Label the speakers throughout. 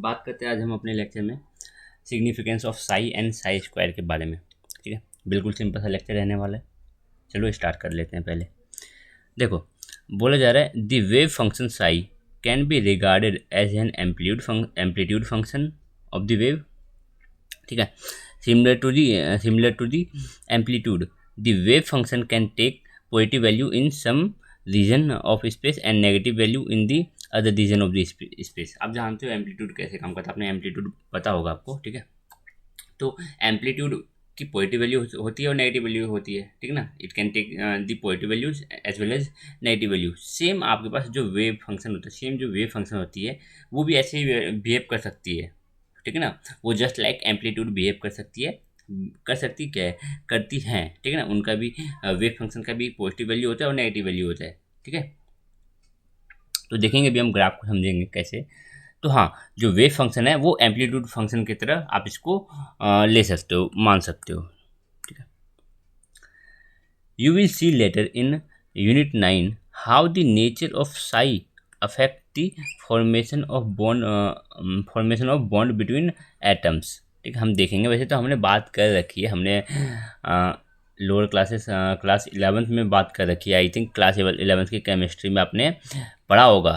Speaker 1: बात करते हैं आज हम अपने लेक्चर में significance of psi and psi square के बारे में। ठीक है, बिल्कुल सिंपल सा लेक्चर रहने वाला है। चलो स्टार्ट कर लेते हैं। पहले देखो, बोला जा रहा है the wave function psi can be regarded as an amplitude function of the wave. ठीक है, similar to the amplitude the wave function can take positive value in some region of space and negative value in the other region of the space. आप जानते हो amplitude कैसे काम करता है, आपने एम्पलीट्यूड पता होगा आपको। ठीक है, तो एम्पलीट्यूड की पॉजिटिव वैल्यू होती है और नेगेटिव वैल्यू होती है। ठीक है ना, it can take the positive values as well as negative value. Same आपके पास जो वेव फंक्शन होता है, सेम जो वेव फंक्शन होती है वो भी ऐसे ही बिहेव कर सकती है। ठीक है ना, वो जस्ट लाइक एम्पलीट्यूड बिहेव कर सकती है। कर सकती क्या है, करती हैं। ठीक है ना, उनका भी वेव फंक्शन का भी पॉजिटिव वैल्यू होता है और नेगेटिव वैल्यू होता है। ठीक है, तो देखेंगे अभी हम ग्राफ को समझेंगे कैसे। तो हाँ, जो वेव फंक्शन है वो एम्पलीट्यूड फंक्शन की तरह आप इसको ले सकते हो, मान सकते हो। ठीक है, you will see later in unit 9 how the nature of psi affect the formation of bond between atoms. ठीक है, हम देखेंगे। वैसे तो हमने बात कर रखी है, हमने लोअर क्लासेस क्लास 11th में बात कर रखी है। आई थिंक क्लास 11th की केमिस्ट्री में आपने पढ़ा होगा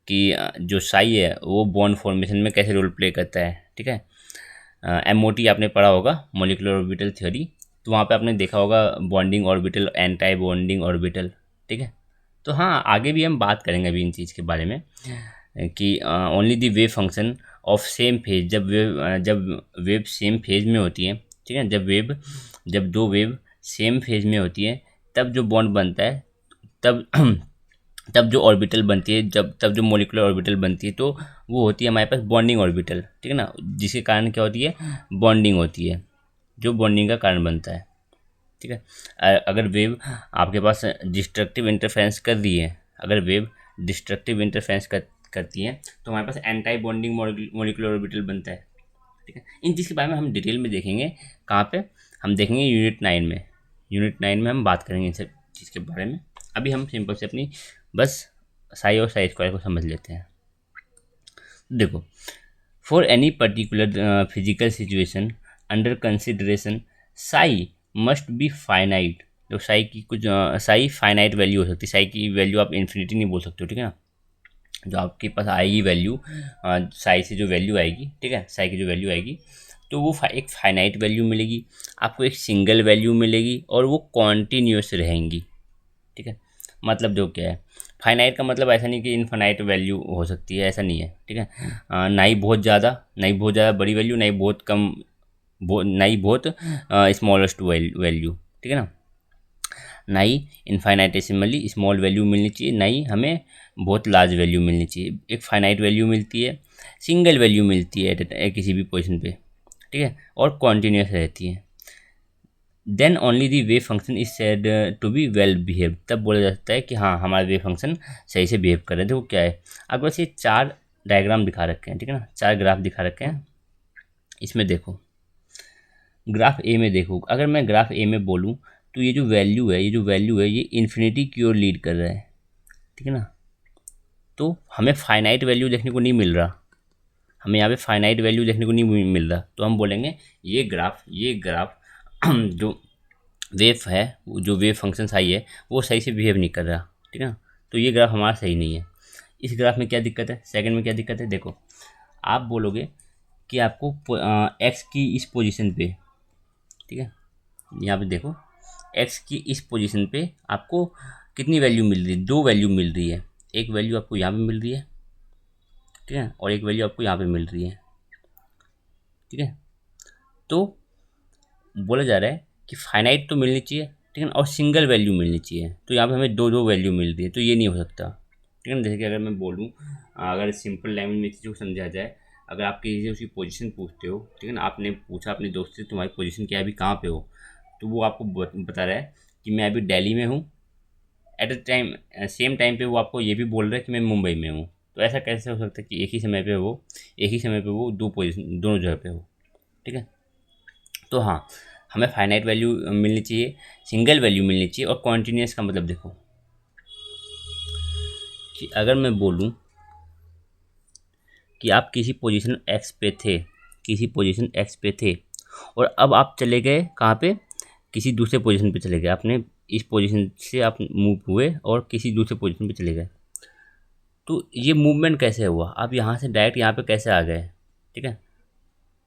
Speaker 1: कि जो साई है वो बॉन्ड फॉर्मेशन में कैसे रोल प्ले करता है। ठीक है, MOT आपने पढ़ा होगा, मॉलिक्यूलर ऑर्बिटल थ्योरी। तो वहाँ पे आपने देखा होगा bonding orbital, anti bonding orbital. ठीक है, तो हाँ, आगे भी हम बात करेंगे अभी इन चीज़ के बारे में कि only the wave function of same phase, जब वेव सेम फेज में होती है। ठीक है, जब दो वेव सेम फेज में होती है तब जो बॉन्ड बनता है, तब तब जो ऑर्बिटल बनती है, तब जो मॉलिक्यूलर ऑर्बिटल बनती है, तो वो होती है हमारे पास बॉन्डिंग ऑर्बिटल। ठीक है ना, जिसके कारण क्या होती है, बॉन्डिंग होती है, जो बॉन्डिंग का कारण बनता है। ठीक है, अगर वेव आपके पास डिस्ट्रक्टिव इंटरफेरेंस कर रही है, अगर वेव डिस्ट्रक्टिव इंटरफेरेंस करती है तो हमारे पास एंटी बॉन्डिंग मॉलिक्यूलर ऑर्बिटल बनता है। ठीक है, इन चीज़ के बारे में हम डिटेल में देखेंगे। कहाँ पे हम देखेंगे, यूनिट 9 में हम बात करेंगे इन सब चीज़ के बारे में। अभी हम सिंपल से अपनी बस साई और साई स्क्वायर को समझ लेते हैं। देखो, for any particular physical situation under consideration Sai must be finite. तो साई की कुछ साई फाइनाइट वैल्यू हो सकती है। साई की वैल्यू आप इन्फिनिटी नहीं बोल सकते हो। ठीक है ना, जो आपके पास आएगी वैल्यू, साई से जो वैल्यू आएगी, ठीक है, साई की जो वैल्यू आएगी, तो वो एक फाइनाइट वैल्यू मिलेगी आपको, एक सिंगल वैल्यू मिलेगी और वो कॉन्टीन्यूस रहेंगी। ठीक है, मतलब जो क्या है, फाइनाइट का मतलब ऐसा नहीं कि इनफाइनाइट वैल्यू हो सकती है, ऐसा नहीं है। ठीक है, ना ही बहुत ज़्यादा बड़ी वैल्यू, ना ही बहुत कम, ना ही बहुत स्मॉलेस्ट वैल्यू। ठीक है ना, ना ही इनफाइनाइटेसिमली स्मॉल वैल्यू मिलनी चाहिए, ना ही हमें बहुत लार्ज वैल्यू मिलनी चाहिए। एक फाइनाइट वैल्यू मिलती है, सिंगल वैल्यू मिलती है किसी भी पोजीशन पे। ठीक है, और कॉन्टीन्यूस रहती है। Then only the wave function is said to be well behave. तब बोला जा सकता है कि हाँ, हमारा वेव फंक्शन सही से बिहेव कर रहे हैं। देखो क्या है, आपके पास ये 4 डायग्राम दिखा रखे हैं। ठीक है ना, 4 ग्राफ दिखा रखे हैं। इसमें देखो, ग्राफ ए में देखो, अगर मैं ग्राफ ए में बोलूँ तो ये जो वैल्यू है ये इन्फिनिटी की ओर लीड कर रहा है। ठीक है ना, तो हमें फाइनाइट वैल्यू देखने को नहीं मिल रहा, हमें यहाँ पे फाइनाइट वैल्यू देखने को नहीं मिल रहा। तो हम बोलेंगे ये ग्राफ जो वेव है, जो वेव फंक्शन सही है, वो सही से बिहेव नहीं कर रहा। ठीक है ना, तो ये ग्राफ हमारा सही नहीं है। इस ग्राफ में क्या दिक्कत है, सेकंड में क्या दिक्कत है, देखो आप बोलोगे कि आपको एक्स की इस पोजीशन पे, ठीक है, यहाँ पे देखो एक्स की इस पोजीशन पे आपको कितनी वैल्यू मिल रही है, 2 वैल्यू मिल रही है। एक वैल्यू आपको यहाँ पे मिल रही है, ठीक है, और एक वैल्यू आपको यहाँ पे मिल रही है। ठीक है, तो बोला जा रहा है कि फाइनाइट तो मिलनी चाहिए, ठीक है ना, और सिंगल वैल्यू मिलनी चाहिए। तो यहाँ पे हमें 2 वैल्यू मिल रही है, तो ये नहीं हो सकता। ठीक है ना, जैसे कि अगर मैं बोलूँ, अगर सिंपल लैंग्वेज में चीज़ों को समझा जाए, अगर आप किसी से उसकी पोजीशन पूछते हो, ठीक है ना, आपने पूछा अपने दोस्त से तुम्हारी पोजीशन क्या है, अभी कहाँ पे हो, तो वो आपको बता रहा है कि मैं अभी दिल्ली में हूँ। At a time, same time पे वो आपको ये भी बोल रहा है कि मैं मुंबई में हूँ। तो ऐसा कैसे हो सकता है कि एक ही समय पे वो 2 पोजीशन, दोनों जगह पे हो। ठीक है, तो हाँ, हमें फाइनाइट वैल्यू मिलनी चाहिए, सिंगल वैल्यू मिलनी चाहिए, और कॉन्टीन्यूस का मतलब देखो कि अगर मैं बोलूँ कि आप किसी पोजीशन एक्स पे थे, किसी पोजीशन एक्स पे थे, और अब आप चले गए कहाँ पे, किसी दूसरे पोजीशन पे चले गए, आपने इस पोजीशन से आप मूव हुए और किसी दूसरे पोजीशन पे चले गए। तो ये मूवमेंट कैसे हुआ, आप यहाँ से डायरेक्ट यहाँ पे कैसे आ गए, ठीक है।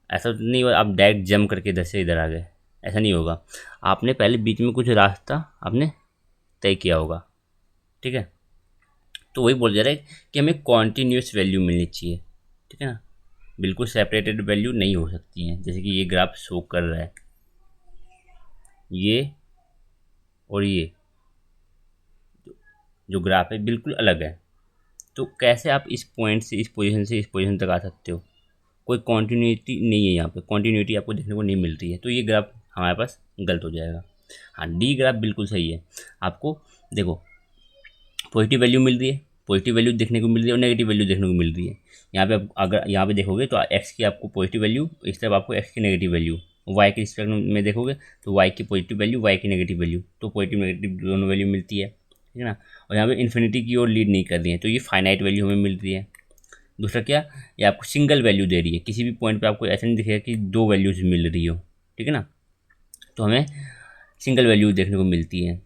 Speaker 1: ऐसा तो नहीं हुआ आप डायरेक्ट जंप करके इधर से इधर आ गए, ऐसा नहीं होगा। आपने पहले बीच में कुछ रास्ता आपने तय किया होगा, ठीक है। तो वही बोल जा रहा है कि हमें कॉन्टीन्यूस वैल्यू मिलनी चाहिए, ठीक है ना। बिल्कुल सेपरेटेड वैल्यू नहीं हो सकती हैं, जैसे कि ये ग्राफ शो कर रहा है, ये और ये जो ग्राफ है बिल्कुल अलग है। तो कैसे आप इस पॉइंट से इस पोजीशन से इस पोजीशन तक आ सकते हो, कोई कॉन्टीन्यूटी नहीं है, यहाँ पे कॉन्टीन्यूटी आपको देखने को नहीं मिल रही है, तो ये ग्राफ हमारे पास गलत हो जाएगा। हाँ, डी ग्राफ बिल्कुल सही है। आपको देखो पॉजिटिव वैल्यू मिल रही है, पॉजिटिव वैल्यू देखने को मिल रही है और नेगेटिव वैल्यू देखने को मिल रही है। यहाँ पे आप अगर यहाँ पे देखोगे तो एक्स की आपको पॉजिटिव वैल्यू, इस तरफ आपको एक्स की नेगेटिव वैल्यू, वाई के रिस्पेक्ट में देखोगे तो वाई की पॉजिटिव वैल्यू, वाई की नेगेटिव वैल्यू, तो पॉजिटिव नेगेटिव दोनों वैल्यू मिलती है, ठीक है ना। और यहाँ पे इन्फिनिटी की ओर लीड नहीं कर रही है, तो ये फाइनाइट वैल्यू हमें मिल रही है। दूसरा क्या, ये आपको सिंगल वैल्यू दे रही है, किसी भी पॉइंट पे आपको ऐसा नहीं दिखेगा कि दो वैल्यूज मिल रही हो, ठीक है ना। तो हमें सिंगल वैल्यू देखने को मिलती है।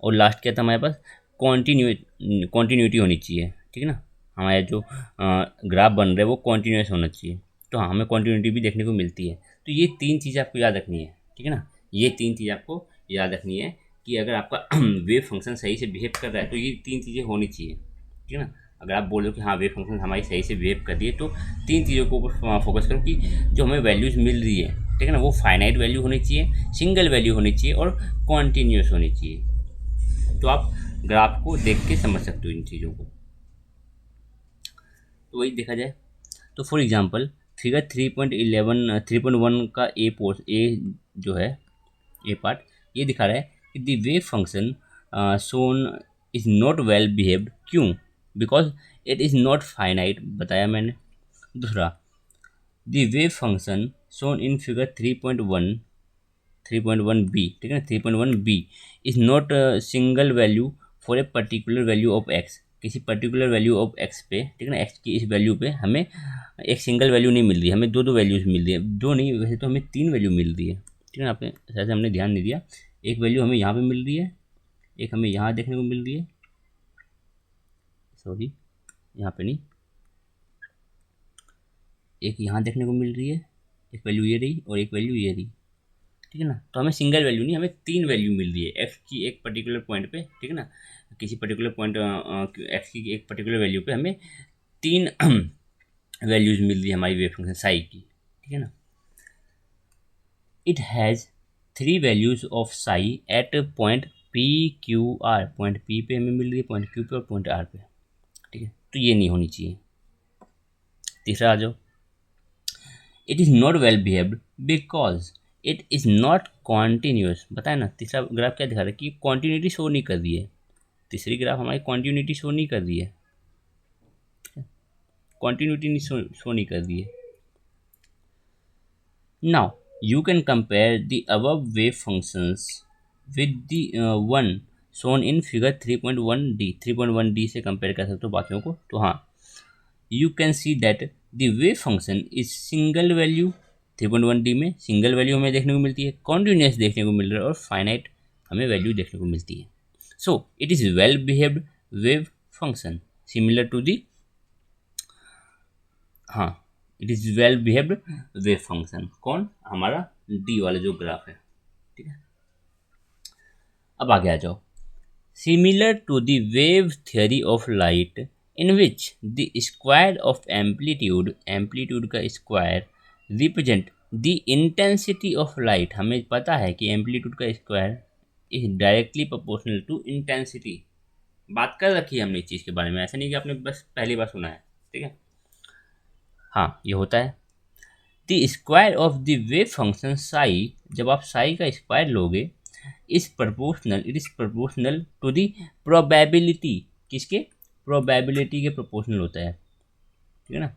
Speaker 1: और लास्ट क्या था हमारे पास, कॉन्टीन्यूटी होनी चाहिए, ठीक है ना। हमारे जो ग्राफ बन रहा है वो कॉन्टीन्यूस होना चाहिए, तो हाँ हमें कॉन्टीन्यूटी भी देखने को मिलती है। तो ये तीन चीज़ें आपको याद रखनी है, ठीक है ना। ये तीन चीज़ें आपको याद रखनी है कि अगर आपका वेव फंक्शन सही से बिहेव कर रहा है तो ये तीन चीज़ें होनी चाहिए, ठीक है ना। अगर आप बोल रहे हो कि हाँ वेव फंक्शन हमारी सही से बिहेव कर रही है, तो तीन चीज़ों को ऊपर फोकस करो कि जो हमें वैल्यूज़ मिल रही है, ठीक है ना, वो फाइनाइट वैल्यू होनी चाहिए, सिंगल वैल्यू होनी चाहिए और कॉन्टीन्यूस होनी चाहिए। तो आप ग्राफ को देख के समझ सकते हो इन चीज़ों को। तो वही देखा जाए तो फॉर एग्जांपल फिगर 3.1 का ए जो है ए पार्ट, ये दिखा रहा है कि the wave function shown is not well behaved, क्यों, because it is not finite, बताया मैंने। दूसरा, the wave function shown in figure 3.1 b, ठीक है ना, 3.1 b is not single value for a particular value of x, किसी particular value of x पे, ठीक है ना, एक्स की इस वैल्यू पे हमें एक सिंगल वैल्यू नहीं मिल रही है, हमें दो दो वैल्यूज मिल रही है, दो नहीं वैसे तो हमें तीन वैल्यू मिल रही है, ठीक है ना। आपने शायद हमने ध्यान नहीं दिया, एक वैल्यू हमें यहाँ पे मिल रही है, एक हमें यहाँ देखने को मिल रही है, सॉरी यहाँ पे नहीं, एक यहाँ देखने को मिल रही है, एक वैल्यू ये रही और एक वैल्यू ये रही, ठीक है ना। तो हमें सिंगल वैल्यू नहीं, हमें तीन वैल्यू मिल रही है एक्स की एक पर्टिकुलर पॉइंट पे, ठीक है ना। किसी पर्टिकुलर पॉइंट एक्स की एक पर्टिकुलर वैल्यू पे हमें तीन वैल्यूज मिल रही है हमारी वेव फंक्शन साई की, ठीक है ना। It has three values of psi at point P Q R, point P पे हमें मिल रही है, पॉइंट क्यू पे और पॉइंट आर पे, ठीक है। तो ये नहीं होनी चाहिए। तीसरा आ जाओ, it is not well behaved because it is not continuous, बताए ना। तीसरा ग्राफ क्या दिखा रहा है कि कॉन्टीन्यूटी शो नहीं कर रही है, तीसरी ग्राफ हमारी कॉन्टीन्यूटी शो नहीं कर रही है, कॉन्टीन्यूटी नहीं शो नहीं कर रही है। Now you can compare the above wave functions with the one shown in figure 3.1 से कंपेयर कर सकते हो बाकियों को। तो हाँ, you can see that the wave function is single value, 3.1D में सिंगल वैल्यू हमें देखने को मिलती है, कॉन्टिन्यूस देखने को मिल रहा है और फाइनाइट हमें वैल्यू देखने को मिलती है। So it is well behaved wave function similar to the, हाँ it is well behaved wave function, कौन, हमारा डी वाला जो ग्राफ है, ठीक है। अब आगे आ जाओ, similar to the wave theory of light in which the square of amplitude का square represent the intensity of light, हमें पता है कि एम्पलीट्यूड का square is directly proportional to intensity, बात कर रखी है हमने इस चीज़ के बारे में, ऐसा नहीं कि आपने बस पहली बार सुना है, ठीक है। हाँ ये होता है, the square of the wave function psi, जब आप साई का स्क्वायर लोगे, it is proportional to the probability, किसके, प्रोबेबिलिटी के प्रोपोर्शनल होता है, ठीक है ना।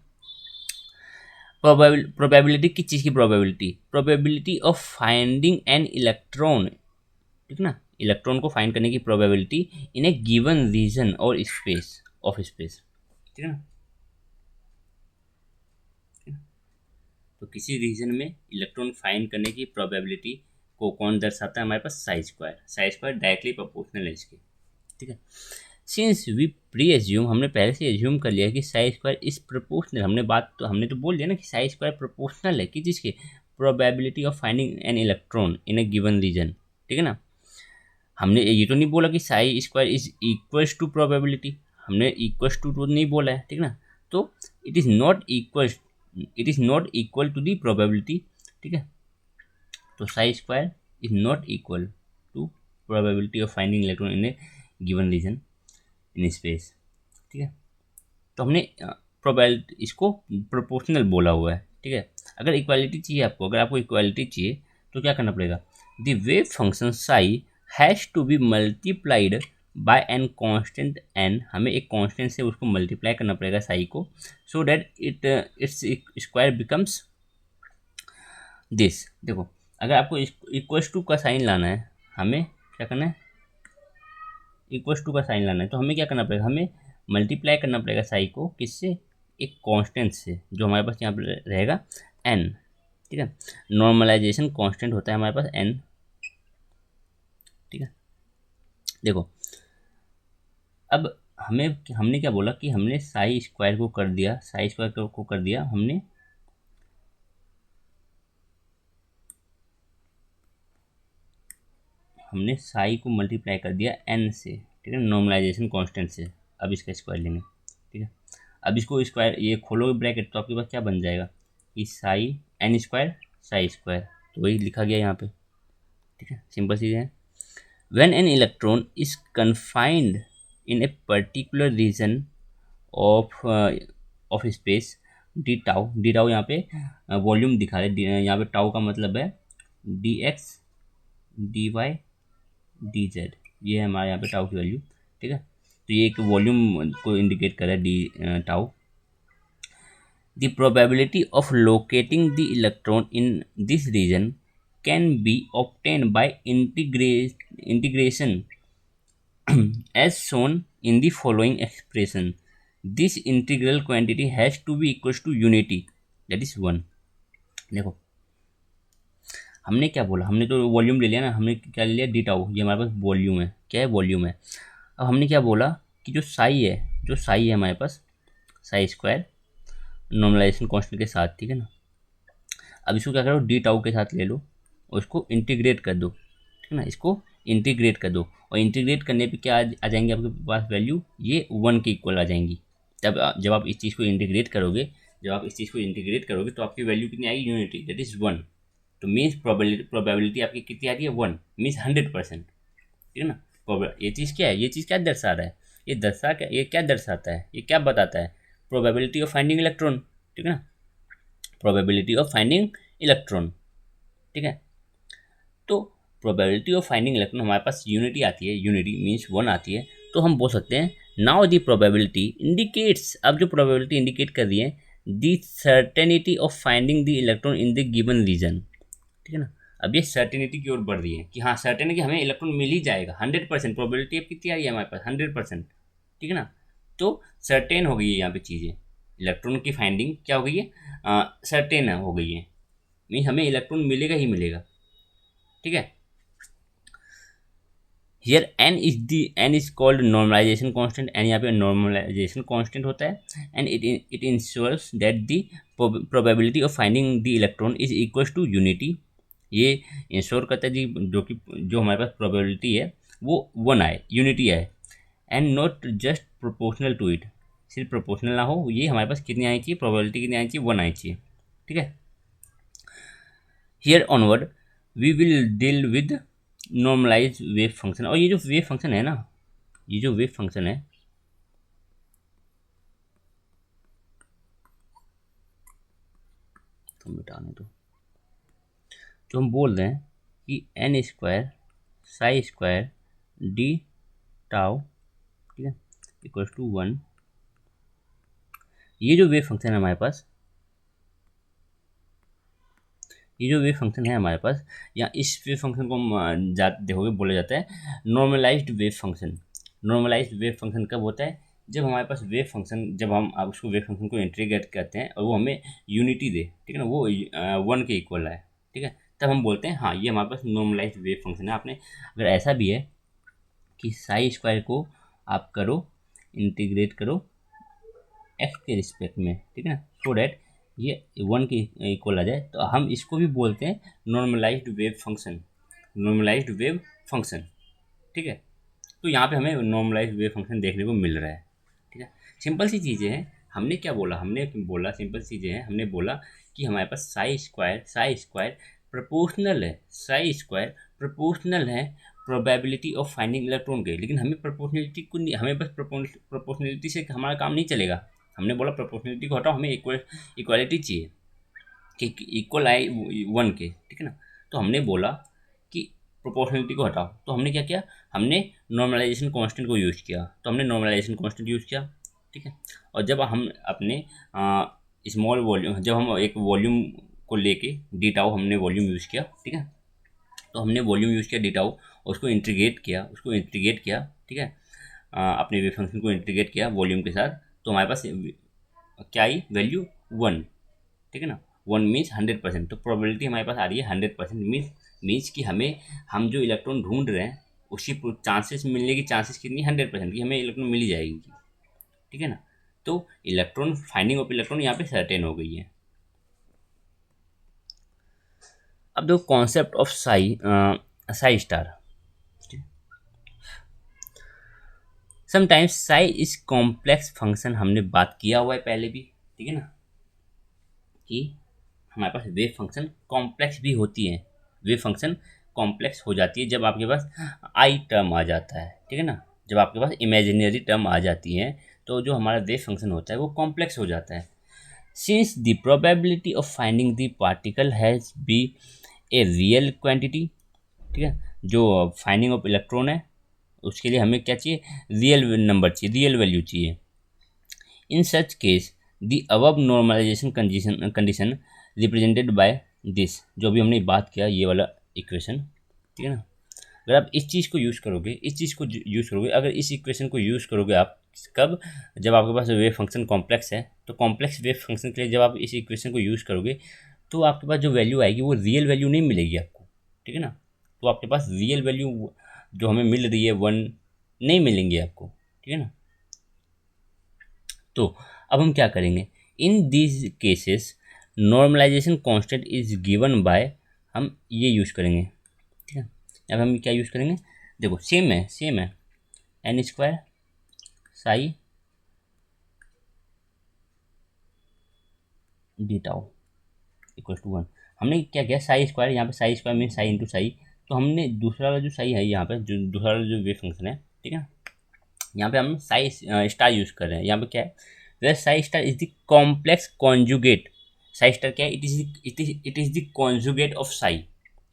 Speaker 1: प्रोबेबिलिटी किस चीज़ की, probability of finding an electron, ठीक है ना, इलेक्ट्रॉन को फाइंड करने की probability in a given region और स्पेस ऑफ स्पेस, ठीक है ना। तो किसी रीजन में इलेक्ट्रॉन फाइंड करने की प्रोबेबिलिटी को कौन दर्शाता है? हमारे पास साई स्क्वायर डायरेक्टली प्रोपोर्शनल है इसके, ठीक है। सिंस वी प्री एज्यूम, हमने पहले से एज्यूम कर लिया कि साई स्क्वायर इज प्रोपोर्शनल, हमने तो बोल दिया ना कि साई स्क्वायर प्रोपोर्शनल है कि जिसके probability of finding an electron in a given region, ठीक है ना। हमने ये तो नहीं बोला कि psi square is equals to probability, हमने इक्वल्स टू तो नहीं बोला है, ठीक है ना। तो it is not equal to the probability, ठीक है। तो psi square is not equal to probability of finding electron in a given region in space, ठीक है। तो हमने प्रोबेबिलिटी इसको प्रोपोर्शनल बोला हुआ है, ठीक है। अगर इक्वालिटी चाहिए आपको, अगर आपको इक्वालिटी चाहिए तो क्या करना पड़ेगा? The wave function psi has to be multiplied by an constant N, हमें एक कांस्टेंट से उसको मल्टीप्लाई करना पड़ेगा साई को, so that its square becomes this. देखो, अगर आपको इक्वल्स टू का साइन लाना है, हमें क्या करना है? इक्वल्स टू का साइन लाना है तो हमें क्या करना पड़ेगा? हमें मल्टीप्लाई करना पड़ेगा साई को किससे? एक कांस्टेंट से, जो हमारे पास यहाँ पर रहेगा एन, ठीक है। नॉर्मलाइजेशन कांस्टेंट होता है हमारे पास एन, ठीक है। देखो, अब हमने क्या बोला कि हमने साई स्क्वायर को कर दिया, साई स्क्वायर को कर दिया हमने साई को मल्टीप्लाई कर दिया एन से, ठीक है, नॉर्मलाइजेशन कांस्टेंट से। अब इसका स्क्वायर लेंगे, ठीक है। अब इसको स्क्वायर, ये खोलोगे ब्रैकेट तो आपके पास क्या बन जाएगा कि psi N square psi square, तो वही लिखा गया यहाँ पे, ठीक है। सिंपल चीज़ है। When an electron is confined in a particular region of space, d tau यहाँ पे वॉल्यूम दिखा रहे, यहाँ पे टाउ का मतलब है d x d y d z, ये है हमारे यहाँ पे टाउ की वैल्यू, ठीक है। तो ये एक वॉल्यूम को इंडिकेट कर रहा है d tau. The probability of locating the electron in this region can be obtained by integration as shown in the following expression. This integral quantity has to be equals to unity, that is 1। देखो, हमने क्या बोला? हमने तो volume ले लिया ना, हमने क्या ले लिया? डी टाउ, ये हमारे पास वॉल्यूम है, क्या है? वॉल्यूम है। अब हमने क्या बोला कि जो साई है हमारे पास, साई स्क्वायर नॉर्मलाइजेशन कांस्टेंट के साथ, ठीक है ना। अब इसको क्या करो? डी टाउ के साथ ले लो और इसको इंटीग्रेट कर दो, ठीक है ना। इसको इंटीग्रेट कर दो और इंटीग्रेट करने पे क्या आ जाएंगे आपके पास वैल्यू? ये 1 के इक्वल आ जाएंगी। जब आप इस चीज़ को इंटीग्रेट करोगे तो आपकी वैल्यू कितनी आएगी? Unity, that is 1। तो मीन्स प्रोबेबिलिटी आपकी कितनी आ रही है? 1, मीन्स 100%, ठीक है ना। ये चीज़ क्या है? ये चीज़ क्या दर्शा रहा है? ये क्या दर्शाता है? ये क्या बताता है? प्रोबेबिलिटी ऑफ फाइंडिंग इलेक्ट्रॉन, ठीक है ना। प्रोबेबिलिटी ऑफ फाइंडिंग इलेक्ट्रॉन, ठीक है। तो प्रोबेबिलिटी ऑफ फाइंडिंग इलेक्ट्रॉन हमारे पास यूनिटी आती है, यूनिटी मीन्स 1 आती है, तो हम बोल सकते हैं नाउ द प्रोबेबिलिटी इंडिकेट्स, अब जो प्रोबेबिलिटी इंडिकेट कर रही है the certainty of finding the electron in the given region, ठीक है ना। अब ये सर्टेनिटी की ओर बढ़ रही है कि हाँ, सर्टेन है कि हमें इलेक्ट्रॉन मिल ही जाएगा, 100%। प्रोबेबिलिटी अब कितनी आ रही है हमारे पास? 100%, ठीक है ना। तो सर्टेन हो गई है यहाँ पे चीज़ें, इलेक्ट्रॉन की फाइंडिंग क्या हो गई है? सर्टेन हो गई है, मीन हमें इलेक्ट्रॉन मिलेगा ही मिलेगा, ठीक है। Here N is called normalization constant, N यहाँ पे नॉर्मलाइजेशन कांस्टेंट होता है and it insures that the probability of finding the electron is equals to unity. ये इंश्योर करता है जी जो हमारे पास प्रोबेबिलिटी है वो 1 आए, यूनिटी आए, and not just proportional to it, सिर्फ प्रोपोर्शनल ना हो, ये हमारे पास कितनी आनी चाहिए? प्रोबेबिलिटी कितनी आनी चाहिए? 1 आनी चाहिए, ठीक है। Here onward we will deal with normalize wave function. और ये जो वेव फंक्शन है ना, ये जो वेव फंक्शन है, तो मिटाने दो, जो हम बोल रहे हैं कि N square psi square d tau, ठीक है, इक्वल्स टू 1। ये जो वेव फंक्शन है हमारे पास, या इस वेव फंक्शन को हम देखोगे बोला जाता है normalized wave function. Normalized wave function कब होता है? जब हमारे पास वेव फंक्शन, जब हम अब उसको वेव फंक्शन को इंटीग्रेट करते हैं और वो हमें यूनिटी दे, ठीक है ना, वो 1 के इक्वल है, ठीक है, तब हम बोलते हैं हाँ ये हमारे पास नॉर्मलाइज्ड वेव फंक्शन है। आपने अगर ऐसा भी है कि साई स्क्वायर को आप करो, इंटीग्रेट करो एक्स के रिस्पेक्ट में, ठीक है ना, सो डैट ये 1 के इक्वल आ जाए, तो हम इसको भी बोलते हैं normalized wave function, normalized wave function, ठीक है। तो यहाँ पे हमें नॉर्मलाइज्ड वेव फंक्शन देखने को मिल रहा है, ठीक है। सिंपल सी चीज़ें हैं, हमने क्या बोला, हमने बोला सिंपल चीज़ें हैं, हमने बोला कि हमारे पास साई स्क्वायर प्रोपोर्शनल है, साई स्क्वायर प्रोपोर्शनल है प्रोबेबिलिटी ऑफ फाइंडिंग इलेक्ट्रॉन के, लेकिन हमें प्रोपोर्शनलिटी को नहीं, हमें बस प्रोपोर्शनलिटी से हमारा काम नहीं चलेगा। हमने बोला प्रोपोर्शनलिटी को हटाओ, हमें इक्वालिटी चाहिए कि इक्वल आए 1 के, ठीक है ना। तो हमने बोला कि प्रोपोर्शनलिटी को हटाओ, तो हमने क्या किया, हमने नॉर्मलाइजेशन कांस्टेंट को यूज़ किया, तो हमने नॉर्मलाइजेशन कांस्टेंट यूज़ किया, ठीक है। और जब हम अपने स्मॉल वॉल्यूम, जब हम एक वॉल्यूम को लेके डी टाउ हमने वॉल्यूम यूज़ किया, ठीक है, तो हमने वॉल्यूम यूज़ किया डी टाउ और उसको इंटीग्रेट किया, ठीक है, अपने वेव फंक्शन को इंटीग्रेट किया वॉल्यूम के साथ, तो हमारे पास क्या आई वैल्यू 1, ठीक है ना। 1 मीन्स 100%, तो प्रोबेबिलिटी हमारे पास आ रही है 100%, मीन्स कि हम जो इलेक्ट्रॉन ढूंढ रहे हैं उसकी चांसेस मिलने की चांसेस कितनी, 100% की हमें इलेक्ट्रॉन मिल ही जाएगी, ठीक है ना। तो इलेक्ट्रॉन फाइंडिंग ऑफ इलेक्ट्रॉन यहाँ पे सर्टेन हो गई है। अब देखो concept of Sai star, sometimes Sai is complex function, हमने बात किया हुआ है पहले भी, ठीक है ना, कि हमारे पास वेव फंक्शन कॉम्प्लेक्स भी होती है, वेव फंक्शन कॉम्प्लेक्स हो जाती है जब आपके पास आई टर्म आ जाता है, ठीक है ना, जब आपके पास इमेजिनरी टर्म आ जाती है तो जो हमारा वेव फंक्शन होता है वो कॉम्प्लेक्स हो जाता है। Since the probability of finding the particle has be a real quantity, ठीक है, जो फाइंडिंग ऑफ इलेक्ट्रॉन है उसके लिए हमें क्या चाहिए, रियल नंबर चाहिए, रियल वैल्यू चाहिए। In such case the above normalization condition represented by this, जो भी हमने बात किया ये वाला इक्वेशन, ठीक है ना, अगर आप इस चीज़ को यूज़ करोगे, इस चीज़ को यूज़ करोगे, अगर इस इक्वेशन को यूज़ करोगे आप कब, जब आपके पास वेव फंक्शन कॉम्प्लेक्स है, तो कॉम्प्लेक्स वेव फंक्शन के लिए जब आप इस इक्वेशन को यूज़ करोगे तो आपके पास जो वैल्यू आएगी वो रियल वैल्यू नहीं मिलेगी आपको, ठीक है ना। तो आपके पास रियल वैल्यू जो हमें मिल रही है 1 नहीं मिलेंगी आपको, ठीक है ना। तो अब हम क्या करेंगे, in these cases normalization constant is given by, हम ये यूज़ करेंगे, ठीक है। अब हम क्या यूज़ करेंगे, देखो सेम है N square psi d tau equal to 1। हमने क्या किया, साई स्क्वायर, यहाँ पे psi square mean psi into psi, तो हमने दूसरा वाला जो साई है यहाँ पे, जो दूसरा वाला जो वेव फंक्शन है, ठीक है, यहाँ पे हम साई स्टार यूज़ कर रहे हैं। यहाँ पे क्या है, where psi star is the complex conjugate, psi star क्या है, it is the conjugate of psi,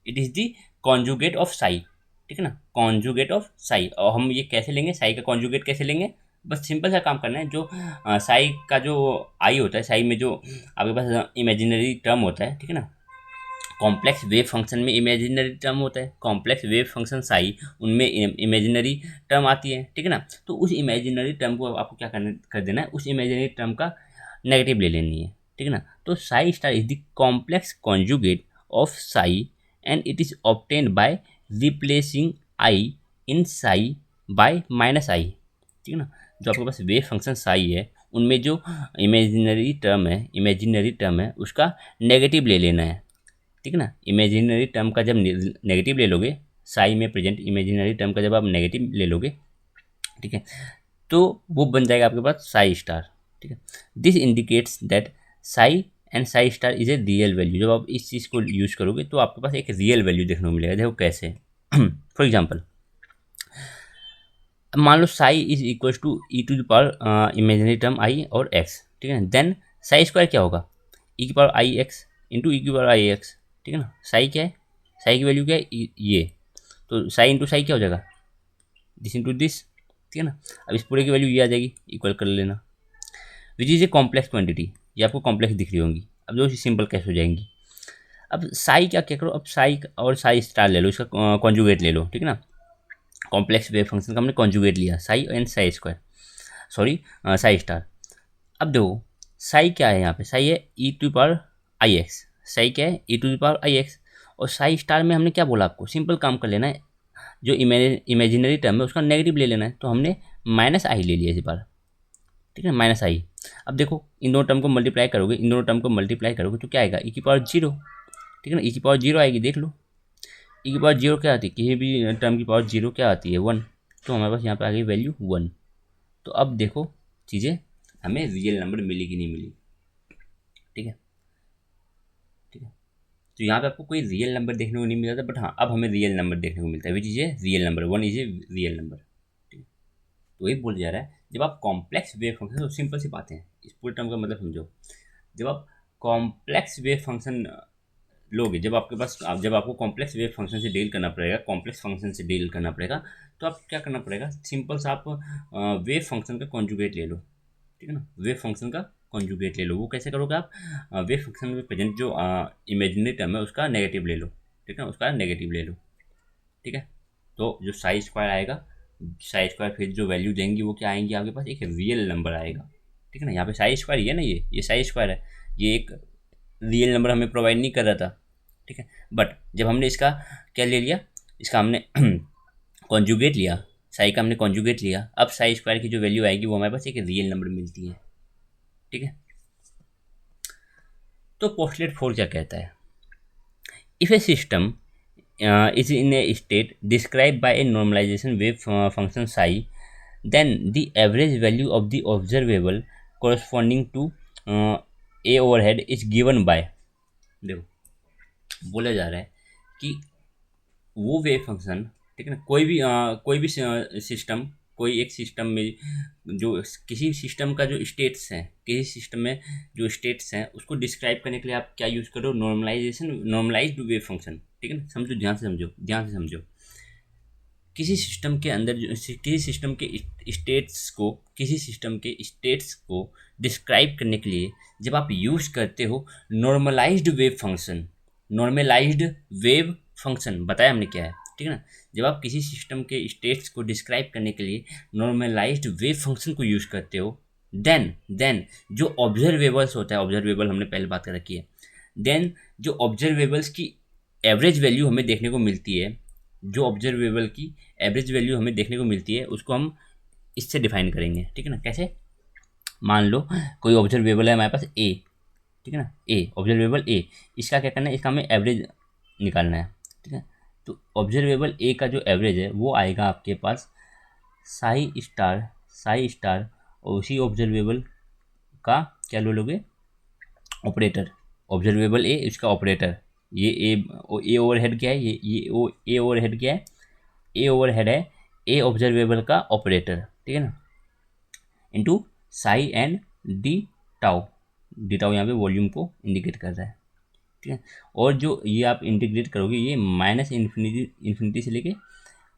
Speaker 1: it is the conjugate of psi, ठीक है ना, कॉन्जुगेट ऑफ साई। और हम ये कैसे लेंगे, साई का कॉन्जुगेट कैसे लेंगे, बस सिंपल सा काम करना है, जो साई का जो आई होता है, साई में जो आपके पास इमेजिनरी टर्म होता है, ठीक है ना, कॉम्प्लेक्स वेव फंक्शन में इमेजिनरी टर्म होता है, कॉम्प्लेक्स वेव फंक्शन साई उनमें इमेजिनरी टर्म आती है, ठीक है ना। तो उस इमेजिनरी टर्म को आपको क्या कर देना है, उस इमेजिनरी टर्म का नेगेटिव ले लेनी है, ठीक है ना। तो psi star is the complex conjugate of psi and it is obtained by replacing i in psi by minus i, ठीक है ना। जो आपके पास वेव फंक्शन साई है उनमें जो इमेजिनरी टर्म है उसका नेगेटिव ले लेना है, ठीक है ना। इमेजिनरी टर्म का जब नेगेटिव ले लोगे, साई में प्रेजेंट इमेजिनरी टर्म का जब आप नेगेटिव ले लोगे, ठीक है, तो वो बन जाएगा आपके पास साई स्टार, ठीक है। This indicates that Sai and Sai star is a real value, जब आप इस चीज़ को यूज़ करोगे तो आपके पास एक रियल वैल्यू देखने को मिलेगा। देखो कैसे, फॉर एग्जाम्पल मान लो psi is equal to e to the power imaginary term i और एक्स, ठीक है ना, देन साई स्क्वायर क्या होगा, ई की पावर आई एक्स इंटू ई की पावर आई एक्स, ठीक है ना। साई क्या है, साई की वैल्यू क्या है, ये, तो साई इंटू साई क्या हो जाएगा, दिस इंटू दिस, ठीक है ना। अब इस पूरे की वैल्यू ये आ जाएगी, इक्वल कर लेना, which is a complex quantity, ये आपको कॉम्प्लेक्स दिख रही होंगी। अब जो सिंपल कैसे हो जाएंगी, अब साई क्या करो, अब साई और साई स्टार ले लो, इसका कॉन्जुगेट ले लो, ठीक है ना, कॉम्प्लेक्स वेव फंक्शन का हमने कॉन्जुगेट लिया psi and psi square. Sorry psi star. अब देखो साई क्या है यहाँ पे, साई है e to power i x, psi क्या है e to power i x. और साई स्टार में हमने क्या बोला आपको, सिंपल काम कर लेना है, जो इमेजिनरी टर्म है उसका नेगेटिव ले लेना है, तो हमने माइनस आई ले लिया इस बार, ठीक है, माइनस आई। अब देखो इन दोनों टर्म को मल्टीप्लाई करोगे, इन दोनों टर्म को मल्टीप्लाई करोगे तो क्या आएगा, ई की पावर जीरो, ठीक है ना, ई की पावर जीरो आएगी, देख लो ई की पावर जीरो क्या आती है, किसी भी टर्म की पावर जीरो क्या आती है, वन। तो हमारे पास यहाँ पे आ गई वैल्यू वन। तो अब देखो चीज़ें हमें रियल नंबर मिली कि नहीं मिली, ठीक है, ठीक है। तो यहाँ पे आपको कोई रियल नंबर देखने को नहीं मिला था, बट हाँ अब हमें रियल नंबर देखने को मिलता है, which is a real number, one is a real number, ठीक है। तो वही बोल जा रहा है, जब आप कॉम्प्लेक्स वेव फंक्शन, तो सिंपल सी बातें हैं, इस पूरे टर्म का मतलब समझो, जब आप कॉम्प्लेक्स वेव फंक्शन लोगे, जब आपके पास जब आपको कॉम्प्लेक्स वेव फंक्शन से डील करना पड़ेगा, कॉम्प्लेक्स फंक्शन से डील करना पड़ेगा, तो आप क्या करना पड़ेगा, सिंपल सा आप वेव फंक्शन का कॉन्जुगेट ले लो, ठीक है ना, वेव फंक्शन का कॉन्जुगेट ले लो। वो कैसे करोगे आप, वेव फंक्शन में प्रेजेंट जो इमेजिनरी टर्म है उसका नेगेटिव ले लो, ठीक है, उसका नेगेटिव ले लो, ठीक है। तो जो साई स्क्वायर आएगा, साई स्क्वायर फिर जो वैल्यू देंगी वो क्या आएंगी आपके पास, एक रियल नंबर आएगा, ठीक है ना। यहाँ पे साई स्क्वायर ही है ना, ये साई स्क्वायर है, ये एक रियल नंबर हमें प्रोवाइड नहीं कर रहा था, ठीक है। बट जब हमने इसका क्या ले लिया, इसका हमने कॉन्जुगेट लिया, साई का हमने कॉन्जुगेट लिया, अब साई स्क्वायर की जो वैल्यू आएगी वो हमारे पास एक रियल नंबर मिलती है, ठीक है। तो पोस्टलेट 4 क्या कहता है, if A system is in a state described by a normalization wave function psi, then the average value of the observable corresponding to a overhead is given by, देखो बोला जा रहा है कि वो वेव फंक्शन, ठीक है ना, कोई भी सिस्टम, कोई एक सिस्टम में जो किसी सिस्टम का जो स्टेट्स हैं, किसी सिस्टम में जो स्टेट्स हैं उसको डिस्क्राइब करने के लिए आप क्या यूज़ करो, नॉर्मलाइज्ड वेव फंक्शन, ठीक है ना। समझो, ध्यान से समझो, ध्यान से समझो, किसी सिस्टम के अंदर जो किसी सिस्टम के स्टेट्स को, किसी सिस्टम के स्टेट्स को डिस्क्राइब करने के लिए जब आप यूज़ करते हो normalized wave function, normalized wave function बताया हमने क्या है, ठीक है ना। जब आप किसी सिस्टम के स्टेट्स को डिस्क्राइब करने के लिए नॉर्मलाइज्ड वेव फंक्शन को यूज़ करते हो, देन जो ऑब्जर्वेबल्स होता है, ऑब्जर्वेबल हमने पहले बात कर रखी है, देन जो ऑब्जर्वेबल्स की एवरेज वैल्यू हमें देखने को मिलती है, जो ऑब्जर्वेबल की एवरेज वैल्यू हमें देखने को मिलती है उसको हम इससे डिफाइन करेंगे, ठीक है ना। कैसे, मान लो कोई ऑब्जर्वेबल है हमारे पास ए, ठीक है ना, ए ऑब्जर्वेबल ए, इसका क्या करना है, इसका हमें एवरेज निकालना है, ठीक है। तो ऑब्जर्वेबल ए का जो एवरेज है वो आएगा आपके पास साई स्टार और उसी ऑब्जर्वेबल का क्या लो लोगे, ऑपरेटर, ऑब्जर्वेबल ए इसका ऑपरेटर, ये ए ओवरहेड क्या है, ए ओवरहेड क्या है, ए ओवरहेड है ए ऑब्जर्वेबल का ऑपरेटर, ठीक है ना, into Sai and D tau, D tau यहाँ पे वॉल्यूम को इंडिकेट कर रहा है, ठीक है। और जो ये आप इंटीग्रेट करोगे ये माइनस इन्फिनिटी से लेके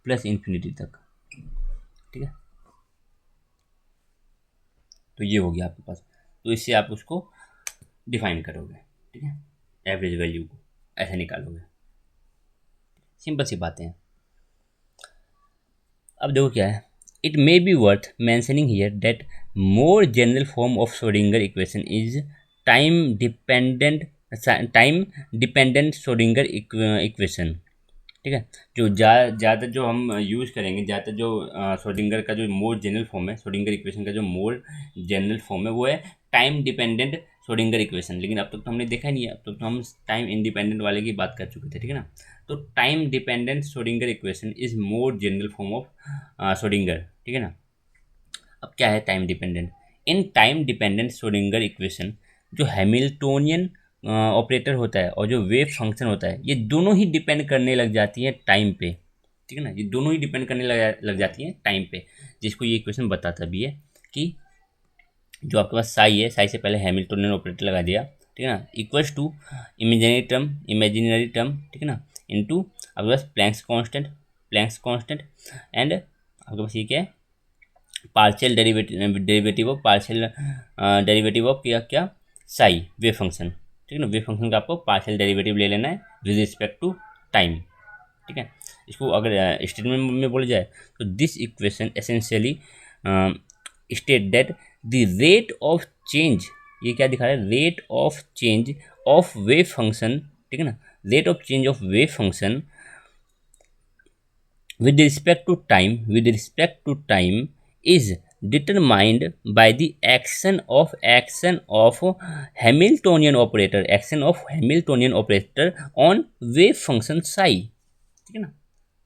Speaker 1: प्लस इन्फिनिटी तक, ठीक है। तो ये हो गया आपके पास, तो इससे आप उसको डिफाइन करोगे, ठीक है, एवरेज वैल्यू को ऐसे निकालोगे, सिंपल सी बातें हैं। अब देखो क्या है, it may be worth mentioning here that more general form of Schrodinger equation is time dependent Schrodinger equation, ठीक है। जो ज़्यादा जो हम यूज़ करेंगे, ज़्यादातर जो श्रोडिंगर का जो मोर जनरल फॉर्म है, श्रोडिंगर इक्वेशन का जो मोर जनरल फॉर्म है वो है टाइम डिपेंडेंट श्रोडिंगर इक्वेशन। लेकिन अब तक तो हमने देखा नहीं है, अब तक तो हम टाइम इंडिपेंडेंट वाले की बात कर चुके थे, ठीक है ना। तो time dependent Schrodinger equation is more general form of Schrodinger, ठीक है ना। अब क्या है time dependent, in time dependent Schrodinger equation जो हैमिल्टोनियन ऑपरेटर होता है और जो वेव फंक्शन होता है ये दोनों ही डिपेंड करने लग जाती है टाइम पे, ठीक है ना, ये दोनों ही डिपेंड करने लग जाती हैं टाइम पे, जिसको ये इक्वेशन बताता भी है कि जो आपके पास साई है, साई से पहले हैमिल्टोनियन ऑपरेटर लगा दिया, ठीक है ना, इक्वल्स टू इमेजिनरी टर्म, ठीक है ना, इनटू आपके पास प्लैंक्स कांस्टेंट एंड आपके पास ये क्या है, पार्शियल डेरिवेटिव ऑफ क्या साई वेव फंक्शन, ठीक है ना। वेव फंक्शन का आपको पार्शियल डेरिवेटिव ले लेना है विद रिस्पेक्ट टू टाइम, ठीक है। इसको अगर स्टेटमेंट में बोला जाए तो this equation essentially state that the rate of change, ये क्या दिखा रहा है, rate of change of wave function, ठीक है ना, rate of change of wave function with respect to time is determined by the action of Hamiltonian operator on wave function psi, ठीक है ना।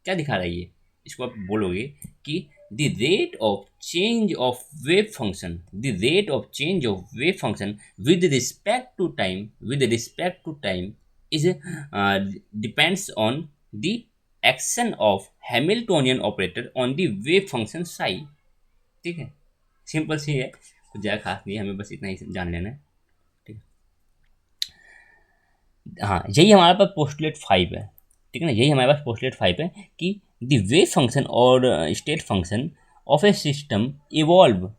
Speaker 1: क्या दिखा रहा है ये, इसको आप बोलोगे कि the rate of change of wave function, the rate of change of wave function with respect to time is depends on the action of Hamiltonian operator on the wave function psi, ठीक है। Simple सी है, कुछ ज़्यादा खास नहीं है, हमें बस इतना ही जान लेना है, ठीक है। हाँ, यही हमारे पास पोस्टुलेट 5 है, ठीक है ना, यही हमारे पास पोस्टुलेट 5 है कि द वेव फंक्शन और state function of a system evolve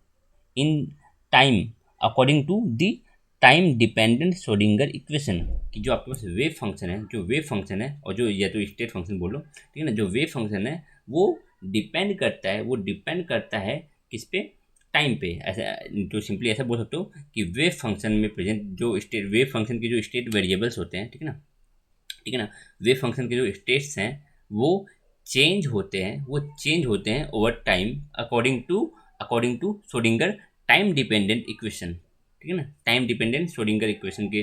Speaker 1: in time according to the time dependent Schrodinger equation, कि जो आपके पास वेव फंक्शन है, जो वेव फंक्शन है और जो या तो स्टेट फंक्शन बोलो, ठीक है ना, जो वेव फंक्शन है वो डिपेंड करता है किस पे, टाइम पे। ऐसा तो सिंपली ऐसा बोल सकते हो कि वेव फंक्शन में प्रेजेंट जो स्टेट, वेव फंक्शन के जो स्टेट वेरिएबल्स होते हैं, ठीक है ना, ठीक है ना, वेव फंक्शन के जो स्टेट्स हैं वो चेंज होते हैं over time according to Schrodinger time dependent equation, ठीक है ना, टाइम डिपेंडेंट श्रोडिंगर इक्वेशन के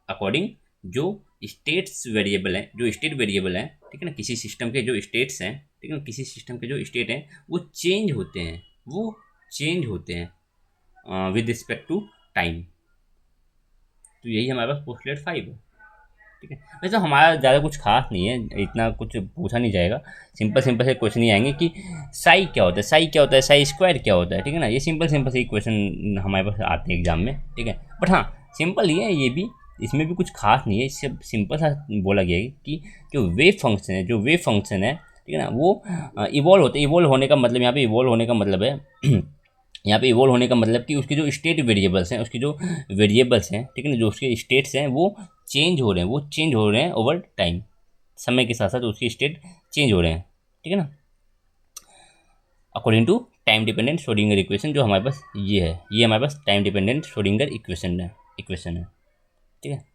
Speaker 1: अकॉर्डिंग जो स्टेट्स वेरिएबल हैं, जो स्टेट वेरिएबल हैं, ठीक है ना, किसी सिस्टम के जो स्टेट्स हैं, ठीक है ना, किसी सिस्टम के जो स्टेट हैं वो चेंज होते हैं विद रिस्पेक्ट टू टाइम। तो यही हमारे पास पोस्टुलेट 5 है, ठीक है। वैसे हमारा ज़्यादा कुछ खास नहीं है, इतना कुछ पूछा नहीं जाएगा, सिंपल से क्वेश्चन ही आएंगे कि साई क्या होता है, साई स्क्वायर क्या होता है, ठीक है ना, ये सिंपल से ही क्वेश्चन हमारे पास आते हैं एग्जाम में, ठीक है। बट हाँ, सिंपल ही है ये भी, इसमें भी कुछ खास नहीं है, इससे सिंपल सा बोला गया है कि जो वेव फंक्शन है, ठीक है ना, वो इवॉल्व होने का मतलब, यहाँ पे इवॉल्व होने का मतलब है यहाँ पे इवॉल्व होने का मतलब कि उसके जो स्टेट वेरिएबल्स हैं, ठीक है ना, जो उसके स्टेट्स हैं वो चेंज हो रहे हैं ओवर टाइम, समय के साथ साथ उसकी स्टेट चेंज हो रहे हैं, ठीक है ना, according to time dependent Schrodinger equation, जो हमारे पास ये हमारे पास टाइम डिपेंडेंट श्रोडिंगर इक्वेशन है, ठीक है।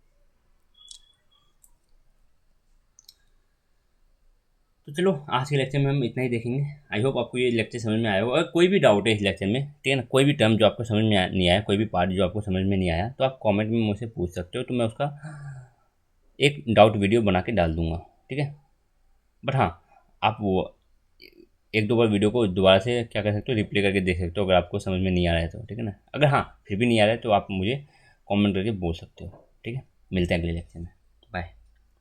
Speaker 1: तो चलो आज के लेक्चर में हम इतना ही देखेंगे। आई होप आपको ये लेक्चर समझ में आया हो। अगर कोई भी डाउट है इस लेक्चर में, ठीक है ना, कोई भी टर्म जो आपको समझ में नहीं आया, कोई भी पार्ट जो आपको समझ में नहीं आया, तो आप कमेंट में मुझसे पूछ सकते हो, तो मैं उसका एक डाउट वीडियो बना के डाल दूंगा, ठीक है। बट हाँ, आप वो एक दो बार वीडियो को दोबारा से क्या कर सकते हो, रिप्ले करके देख सकते हो, अगर आपको समझ में नहीं आ रहा है तो, ठीक है ना। अगर हाँ फिर भी नहीं आ रहा है तो आप मुझे कमेंट करके बोल सकते हो, ठीक है। मिलते हैं अगले लेक्चर में, बाय।